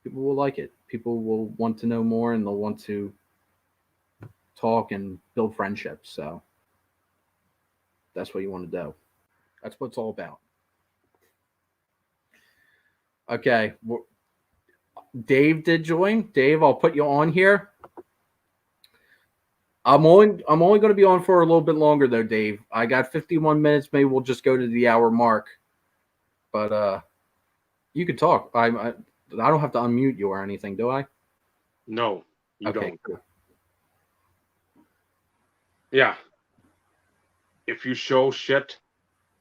like it. People will want to know more, and they'll want to talk and build friendships. So that's what you want to do. That's what it's all about. Okay, Dave did join. Dave, I'll put you on here. I'm only going to be on for a little bit longer though, Dave. I got 51 minutes. Maybe we'll just go to the hour mark. But you can talk. I don't have to unmute you or anything, do I? No, you don't. Cool. Yeah. If you show shit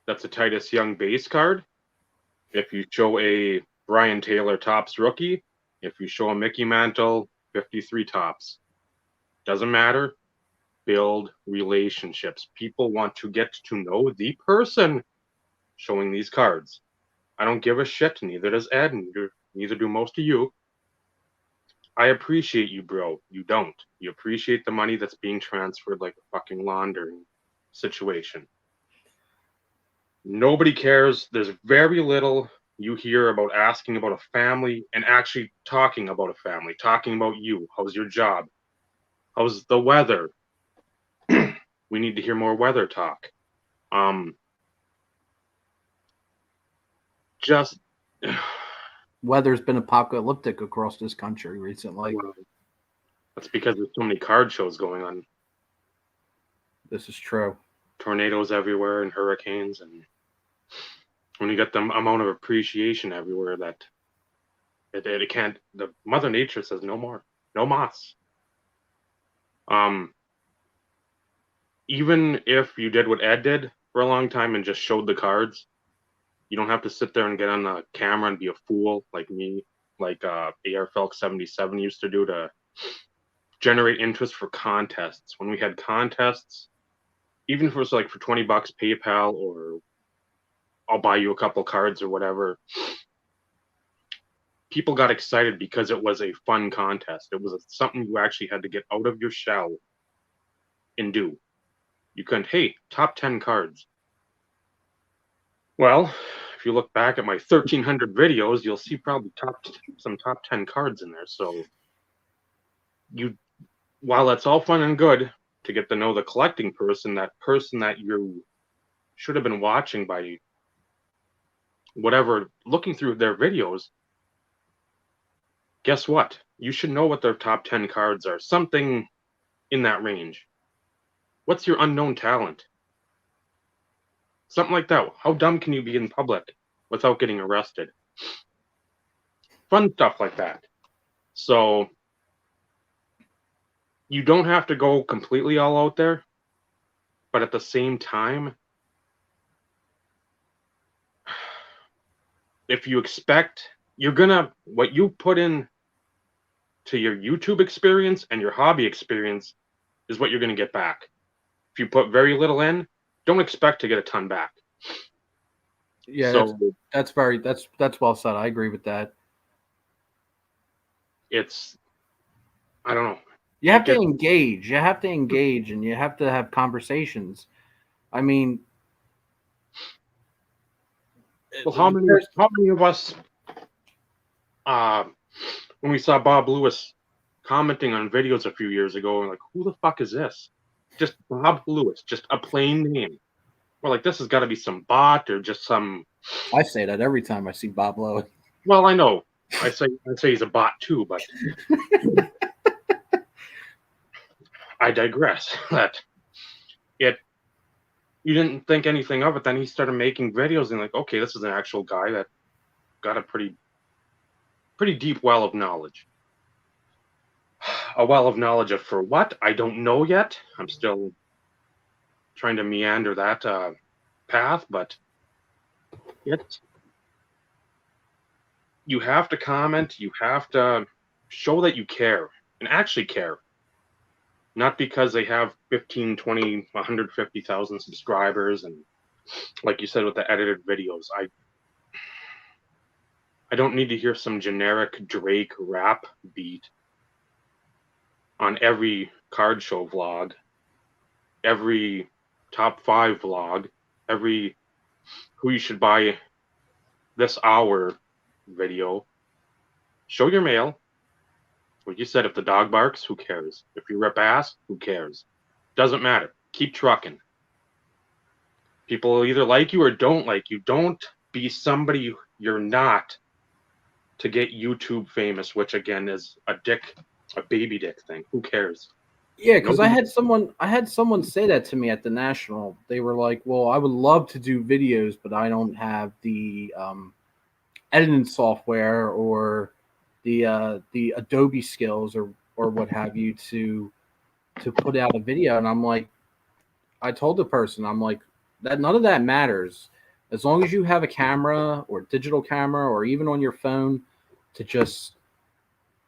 that's a Titus Young base card, if you show a Brian Taylor Topps rookie, if you show a Mickey Mantle 53 Topps, doesn't matter. Build relationships. People want to get to know the person showing these cards. I don't give a shit. Neither does Ed. Neither do most of you. I appreciate you, bro. You don't. You appreciate the money that's being transferred like a fucking laundering situation. Nobody cares. There's very little you hear about asking about a family and actually talking about a family, talking about you. How's your job? How's the weather? We need to hear more weather talk. Just weather's been apocalyptic across this country recently. Well, that's because there's so many card shows going on. This is true. Tornadoes everywhere and hurricanes, and when you get the amount of appreciation everywhere that it can't, the Mother Nature says no more, no mas. Even if you did what Ed did for a long time and just showed the cards, you don't have to sit there and get on the camera and be a fool like me, like AR Felk 77 used to do to generate interest for contests. When we had contests, even if it was like for $20 PayPal or I'll buy you a couple cards or whatever, people got excited because it was a fun contest. It was something you actually had to get out of your shell and do. You couldn't, hey, top 10 cards. Well, if you look back at my 1,300 videos, you'll see probably some top 10 cards in there. So while that's all fun and good to get to know the collecting person that you should have been watching by whatever, looking through their videos, guess what? You should know what their top 10 cards are. Something in that range. What's your unknown talent? Something like that. How dumb can you be in public without getting arrested? Fun stuff like that. So you don't have to go completely all out there, but at the same time, if you expect, what you put in to your YouTube experience and your hobby experience is what you're going to get back. If you put very little in, don't expect to get a ton back. Yeah, so, that's well said. I agree with that. I don't know. You have to engage. You have to engage, and you have to have conversations. I mean, well, how many of us when we saw Bob Lewis commenting on videos a few years ago, and like, who the fuck is this? Just Bob Lewis, just a plain name. We're like, this has got to be some bot or just some. I say that every time I see Bob Lowe. Well, I know. I say he's a bot too, but I digress. That you didn't think anything of it. Then he started making videos and like, okay, this is an actual guy that got a pretty deep well of knowledge. A well of knowledge of for what? I don't know yet. I'm still trying to meander that path, but you have to comment. You have to show that you care and actually care. Not because they have 15, 20, 150,000 subscribers and like you said with the edited videos. I don't need to hear some generic Drake rap beat on every card show vlog, every top 5 vlog, every who you should buy this hour video. Show your mail. Like you said, if the dog barks, who cares? If you rip ass, who cares? Doesn't matter. Keep trucking. People will either like you or don't like you. Don't be somebody you're not to get YouTube famous, which again is a baby dick thing. Who cares? Yeah, because I had someone say that to me at the National. They were like, "Well, I would love to do videos, but I don't have the editing software or the Adobe skills or what have you to put out a video." And I'm like, I told the person, I'm like, that none of that matters as long as you have a camera or digital camera or even on your phone to just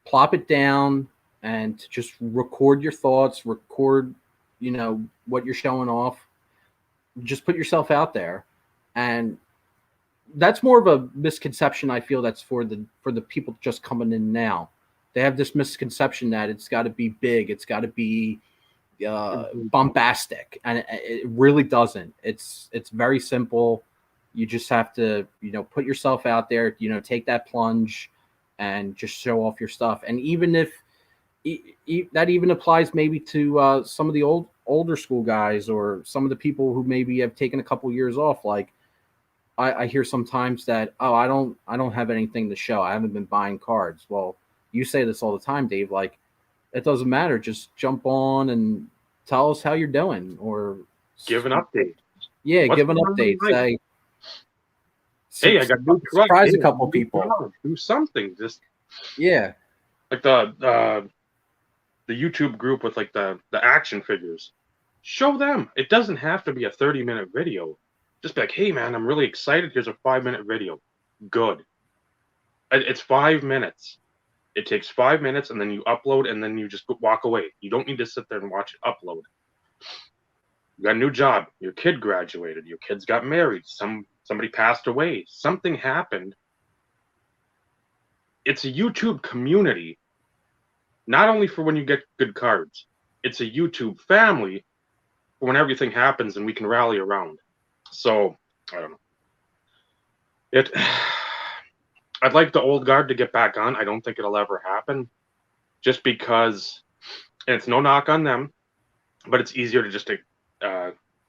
plop it down and to just record your thoughts, record, what you're showing off. Just put yourself out there. And that's more of a misconception I feel that's for the people just coming in now. They have this misconception that it's got to be big, it's got to be bombastic, and it really doesn't. It's very simple. You just have to put yourself out there, take that plunge and just show off your stuff. And even if that even applies maybe to some of the older school guys or some of the people who maybe have taken a couple years off, like I hear sometimes that, oh, I don't have anything to show, I haven't been buying cards. Well, you say this all the time, Dave. Like, it doesn't matter. Just jump on and tell us how you're doing, or give an update. Yeah, give an update. Say, hey, I got new truck. Surprise a couple people. Do something. Just like the YouTube group with like the action figures. Show them. It doesn't have to be a 30-minute video. Just be like, hey man, I'm really excited. Here's a 5-minute video. Good. It's 5 minutes. It takes 5 minutes, and then you upload, and then you just walk away. You don't need to sit there and watch it upload. You got a new job. Your kid graduated. Your kids got married. Somebody passed away. Something happened. It's a YouTube community, not only for when you get good cards. It's a YouTube family for when everything happens and we can rally around. So, I don't know. I'd like the old guard to get back on. I don't think it'll ever happen. Just because, and it's no knock on them, but it's easier to just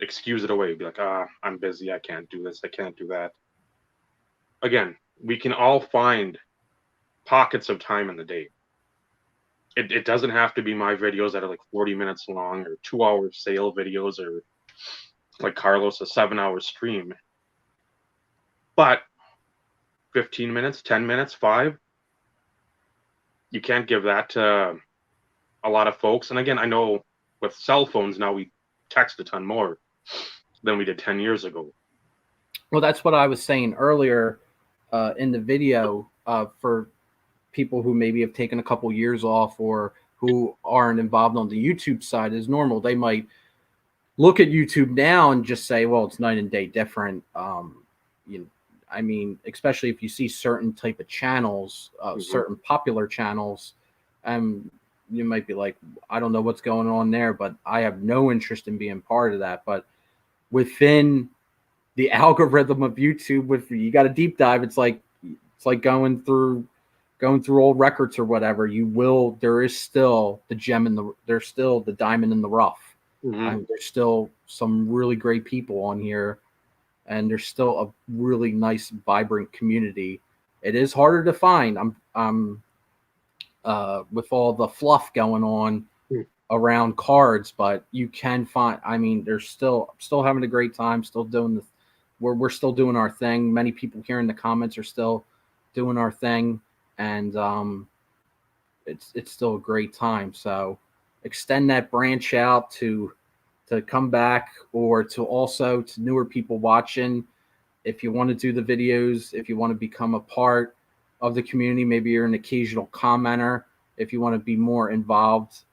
excuse it away. Be like, I'm busy. I can't do this. I can't do that. Again, we can all find pockets of time in the day. It doesn't have to be my videos that are like 40 minutes long or 2-hour sale videos or like Carlos, a 7-hour stream. But 15 minutes, 10 minutes, 5, you can't give that to a lot of folks. And again, I know with cell phones now we text a ton more than we did 10 years ago. Well, that's what I was saying earlier in the video for people who maybe have taken a couple years off or who aren't involved on the YouTube side is normal. They might look at YouTube now and just say, well, it's night and day different. I mean, especially if you see certain type of channels, certain popular channels, you might be like, I don't know what's going on there, but I have no interest in being part of that. But within the algorithm of YouTube, you got a deep dive. It's like going through going through old records or whatever, there is still the there's still the diamond in the rough. There's still some really great people on here, and there's still a really nice, vibrant community. It is harder to find. I'm with all the fluff going on around cards, but you can find. I mean, there's still having a great time, still doing we're still doing our thing. Many people here in the comments are still doing our thing, and it's still a great time. So extend that branch out to come back, or to newer people watching. If you want to do the videos, if you want to become a part of the community, maybe you're an occasional commenter. If you want to be more involved,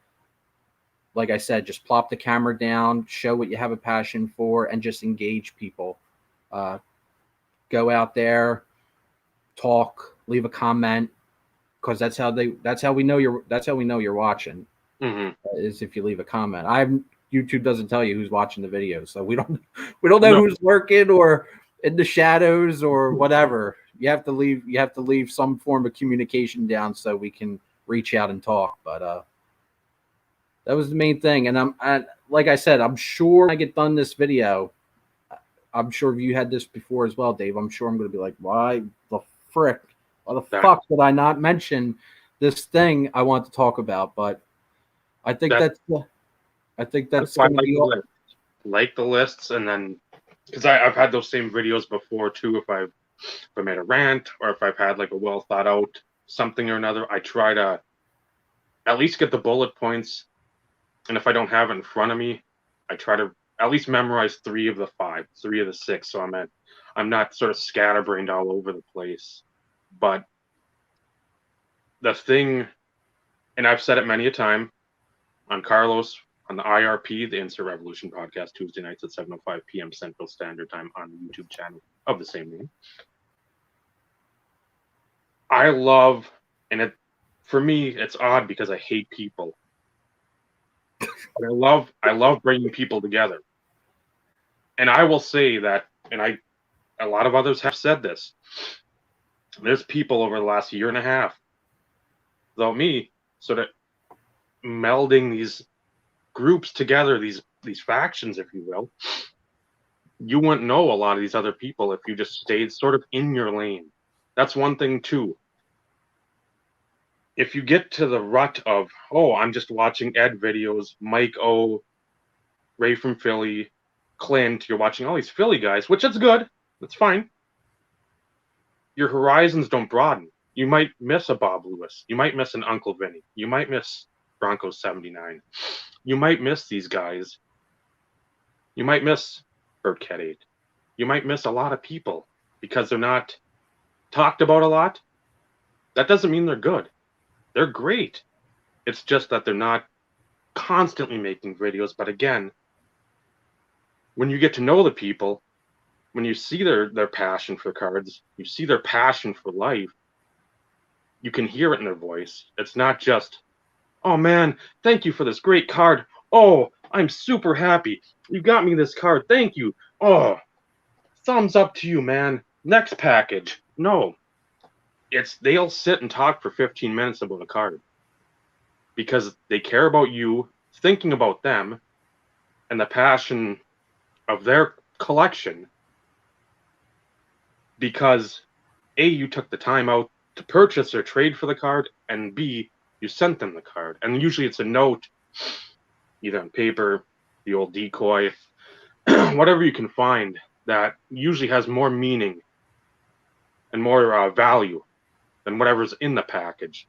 like I said, just plop the camera down, show what you have a passion for, and just engage people. Go out there, talk, leave a comment, because that's how we know you're watching. Is if you leave a comment. YouTube doesn't tell you who's watching the videos, so we don't know who's lurking or in the shadows or whatever. You have to leave some form of communication down so we can reach out and talk. But that was the main thing. And like I said, I'm sure when I get done this video, I'm sure if you had this before as well, Dave, I'm sure I'm going to be like, why the fuck did I not mention this thing I want to talk about? But I think that's going to be all. Like the lists, and then because I've had those same videos before too. If I made a rant, or if I've had like a well thought out something or another, I try to at least get the bullet points. And if I don't have it in front of me, I try to at least memorize 3 of the 5, 3 of the 6. So I'm not sort of scatterbrained all over the place. But the thing, and I've said it many a time on Carlos, on the IRP, the Insert Revolution podcast, Tuesday nights at 7:05 p.m. Central Standard Time on the YouTube channel of the same name. I love, and for me, it's odd because I hate people. But I love bringing people together. And I will say that, and a lot of others have said this. There's people over the last year and a half, without me, sort of melding these groups together, these factions, if you will. You wouldn't know a lot of these other people if you just stayed sort of in your lane. That's one thing too. If you get to the rut of, oh, I'm just watching Ed videos, Mike O, Ray from Philly, Clint, you're watching all these Philly guys, which is good. That's fine. Your horizons don't broaden. You might miss a Bob Lewis. You might miss an Uncle Vinny. You might miss Broncos 79. You might miss these guys. You might miss Birdcat 8. You might miss a lot of people because they're not talked about a lot. That doesn't mean they're good. They're great. It's just that they're not constantly making videos. But again, when you get to know the people, when you see their passion for cards, you see their passion for life, you can hear it in their voice. It's not just, oh man, thank you for this great card. Oh, I'm super happy. You got me this card. Thank you. Oh, thumbs up to you, man. Next package. No. They'll sit and talk for 15 minutes about a card because they care about you, thinking about them, and the passion of their collection. Because A, you took the time out to purchase or trade for the card, and B, you sent them the card. And usually it's a note, either on paper, the old decoy, whatever you can find, that usually has more meaning and more value than whatever's in the package.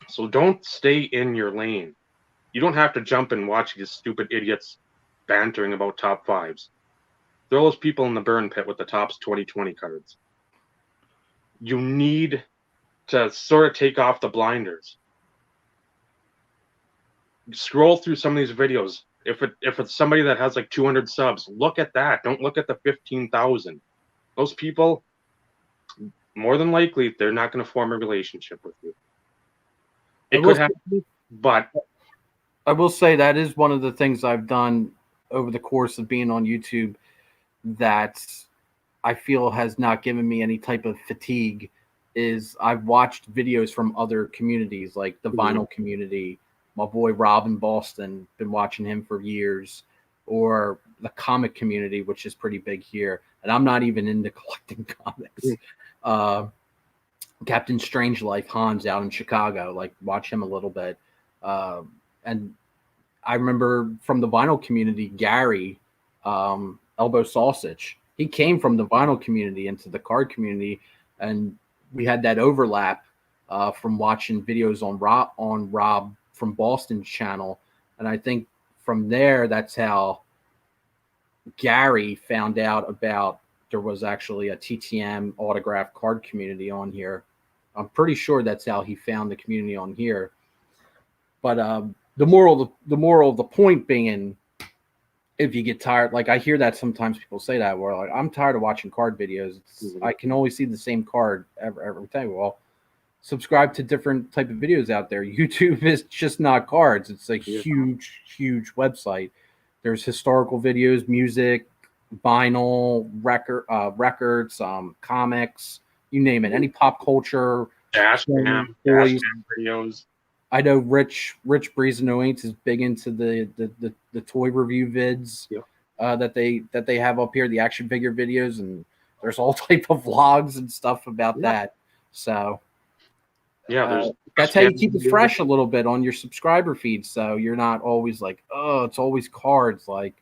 So don't stay in your lane. You don't have to jump and watch these stupid idiots bantering about top 5s. Throw those people in the burn pit with the Topps 2020 cards. You need to sort of take off the blinders. Scroll through some of these videos. If it's somebody that has like 200 subs, look at that. Don't look at the 15,000. Those people, more than likely, they're not going to form a relationship with you. It could happen, but I will say that is one of the things I've done over the course of being on YouTube, that I feel has not given me any type of fatigue, is I've watched videos from other communities, like the vinyl community. My boy Rob in Boston, been watching him for years, or the comic community, which is pretty big here. And I'm not even into collecting comics. Captain Strangelove Hans out in Chicago, like watch him a little bit. And I remember from the vinyl community, Gary, Elbow Sausage. He came from the vinyl community into the card community, and we had that overlap from watching videos on Rob from Boston's channel. And I think from there, that's how Gary found out about there was actually a TTM autograph card community on here. I'm pretty sure that's how he found the community on here. But the moral of the point being, if you get tired, like I hear that sometimes people say that, where like I'm tired of watching card videos. I can always see the same card every time. Well, subscribe to different type of videos out there. YouTube is just not cards. It's a huge website. There's historical videos, music, vinyl, records, comics, you name it. Any pop culture, dash cam videos. I know Rich Breeze is big into the toy review vids that they have up here, the action figure videos, and there's all type of vlogs and stuff about that. So that's how you keep it fresh a little bit on your subscriber feed. So you're not always like, oh, it's always cards. Like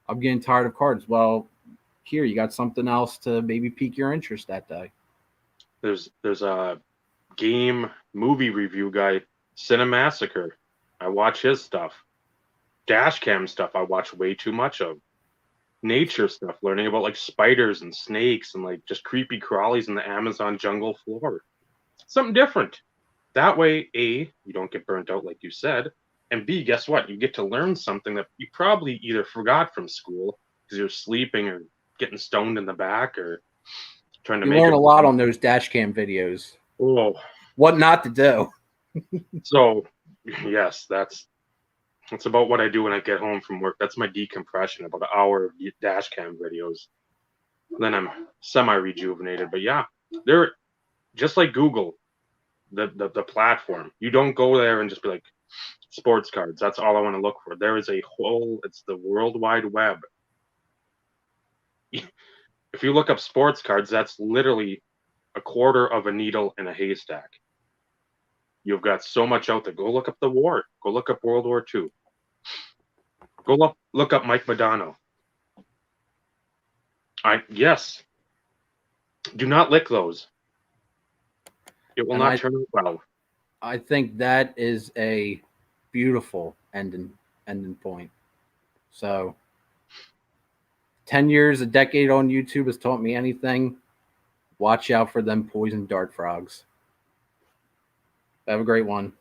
I'm getting tired of cards. Well, here you got something else to maybe pique your interest that day. There's a game movie review guy, Cinemassacre. I watch his stuff. Dashcam stuff I watch way too much of. Nature stuff, learning about like spiders and snakes and like just creepy crawlies in the Amazon jungle floor. Something different. That way, A, you don't get burnt out like you said, and B, guess what? You get to learn something that you probably either forgot from school because you're sleeping or getting stoned in the back or trying to you learn a lot on those dash cam videos. Oh, what not to do. So, yes, that's about what I do when I get home from work. That's my decompression, about an hour of dash cam videos. Then I'm semi-rejuvenated. But yeah, they're just like Google, the platform. You don't go there and just be like, sports cards. That's all I want to look for. There is it's the World Wide Web. If you look up sports cards, that's literally a quarter of a needle in a haystack. You've got so much out there. Go look up the war. Go look up World War II. Go look up Mike Modano. Yes. Do not lick those. It will not turn out well. I think that is a beautiful ending point. So 10 years, a decade on YouTube has taught me anything. Watch out for them poison dart frogs. Have a great one.